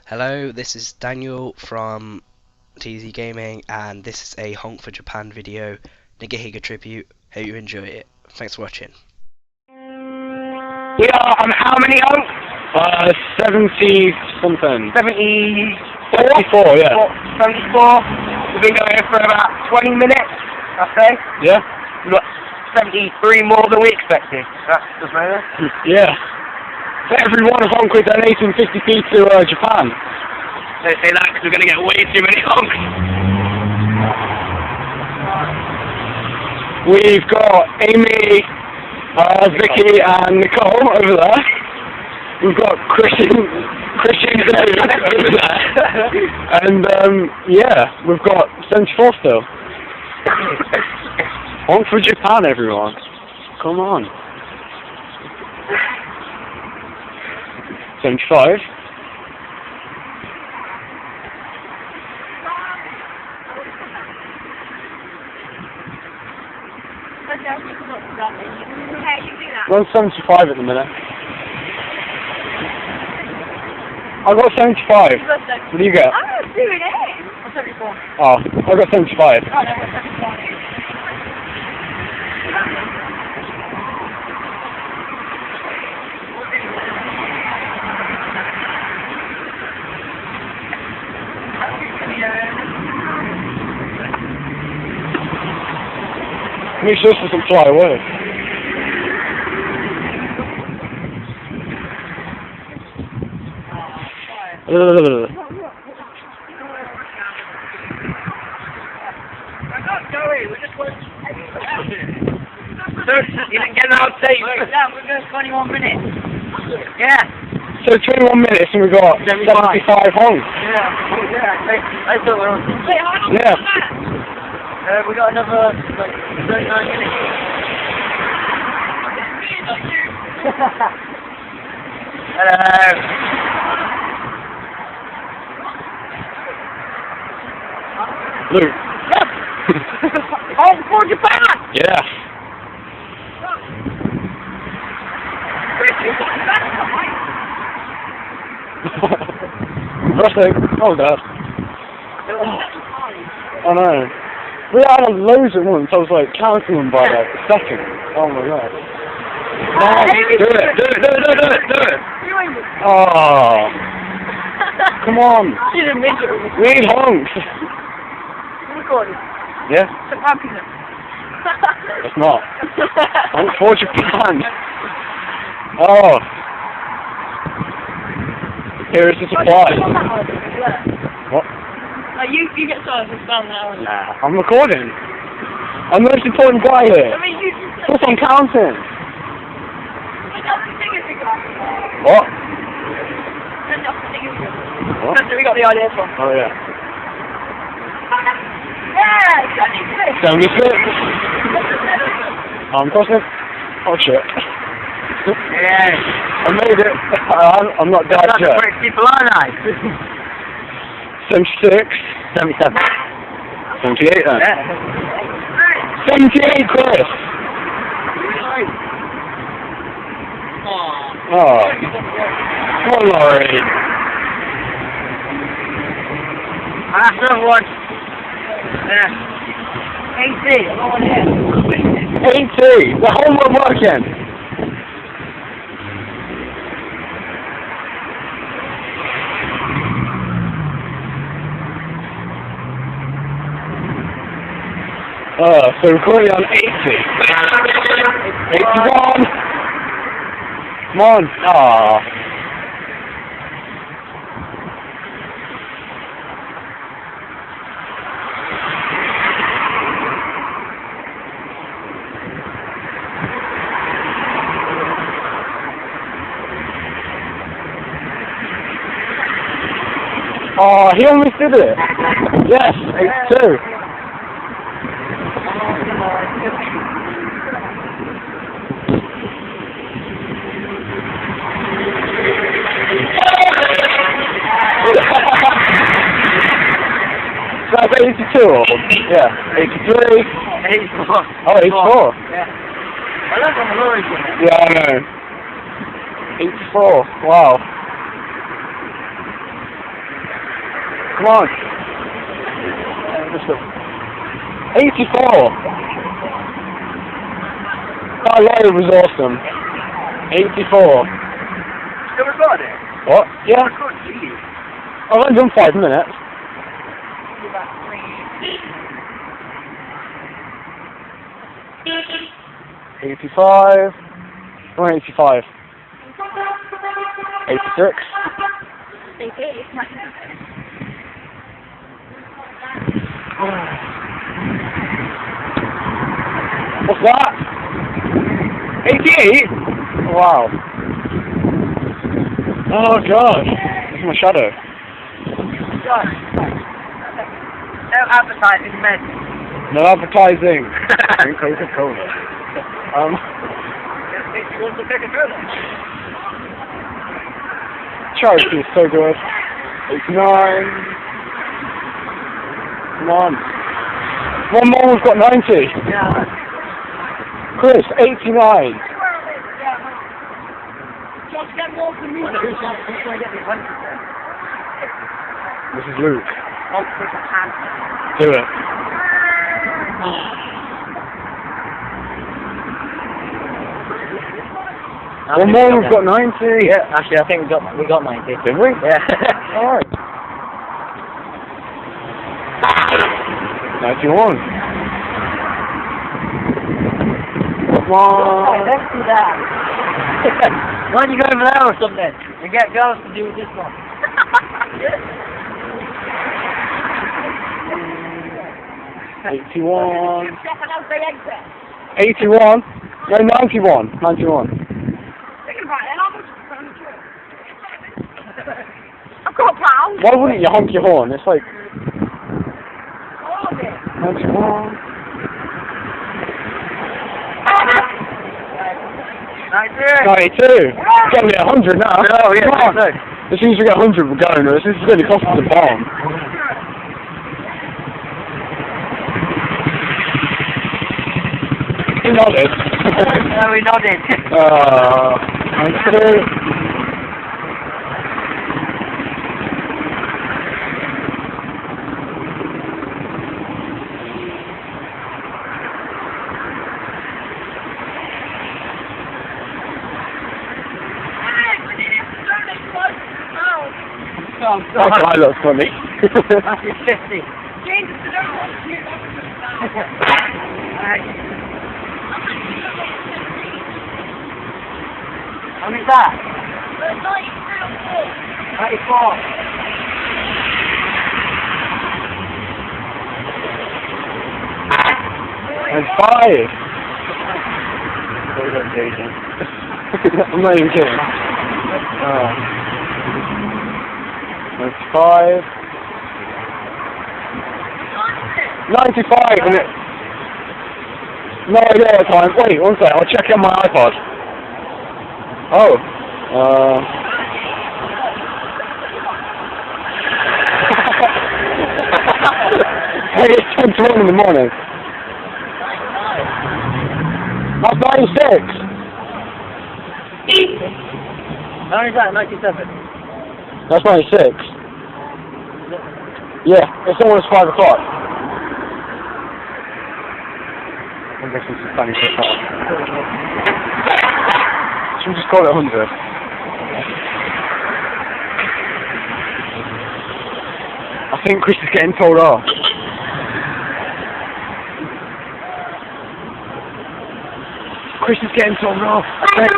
Hello, this is Daniel from TZ Gaming, and this is a Honk for Japan video, NigaHiga tribute. Hope you enjoy it. Thanks for watching. We are on how many Honks? 70 something. 74? Yeah. 74. We've been going for about 20 minutes, I say. Yeah? We've got 73 more than we expected. That's just better. Yeah. For everyone of Honk, we're donating 50p to Japan. Don't say that because we're going to get way too many Honks. We've got Amy, Vicky and Nicole over there. We've got Christian over there. And yeah, we've got 74 still. Honk for Japan, everyone. Come on. 75. We're on 75 at the minute. I got 75. What do you get? I got 78. Or 74. Oh, I got 75. Oh, no, I got 75. Make sure this doesn't fly away. You didn't get an outtake. Yeah, we're going 21 minutes. Yeah. So 21 minutes and we got 75 honks. Yeah. I thought we were on. Wait, how long Yeah. was that? We got another, like, 39 minutes. Hello. Luke. Honk for Japan! Yeah. Nothing. Oh god. I know. We had loads at once. I was like counting them by like a second. Oh my god. No, do it. Oh. Come on. We need honks. Recording. Yeah? So happiness. It's not. Honk for Japan. Oh. Here is the supply. What? You get started with spam now. Nah, I'm recording. I'm the most important guy here. I mean, you just... Of course I'm counting. What? What? That's where we got the idea from. Oh yeah. Yeah, 76. I'm crossing. Oh shit. Yeah. I made it. I'm not dead That's yet. pretty people, aren't I? 76. 77. 78 then. Yeah. 78, Chris. Oh. Come on, Laurie. That's another one. Yeah. 80. I'm on here. 80. The whole one working. So we're currently on 80. 81. Come on. Aww. Oh, he almost did it. Yes, 82. That's 82 or? Yeah, 83. 84. Oh, 84. Yeah. I love on the lorry. Yeah, I know. 84. Wow. Come on. Let's go. 84. That load was awesome. 84. Still recording? What? Yeah. Recording, jeez. I've only done 5 minutes. 85. Or 85. 86. What's that? 88? Wow. Oh gosh. This is my shadow. No advertising, men. No advertising. Drink Coca-Cola. You want to take a photo? Charity is so good. 89. Come on. One more, we've got 90. Yeah. Chris, 89. Just get more from me. Who's going to get the 100%? This is Luke. Honk for Japan. Do it. One more, we've got 90. Yeah, actually, I think we got 90. Did we? Yeah. Alright. 91. Come on. Let's do that. Why don't you go over there or something and get girls to do this one? 81. 81. No, 91. 91. I've got a pound. Why wouldn't you honk your horn? It's like All of it. 91. 92. Get me 100 now. Oh, yeah, Come on. no. As soon as we get 100, we're going. This is going to cost us a bomb. He nodded. No, we nodded. 92. That guy looks funny. That's his 50. How many's that? 94. And 5. I'm not even kidding. That's 5. 95 and it. No idea what time. Wait, one second. I'll check on my iPod. Oh. Hey, it's 10 to 1 in the morning. That's 96. How many's that? 97. That's 96. Yeah, it's almost 5 o'clock. I guess this is funny so far. Should we just call it 100? I think Chris is getting told off. Chris is getting told off. I think.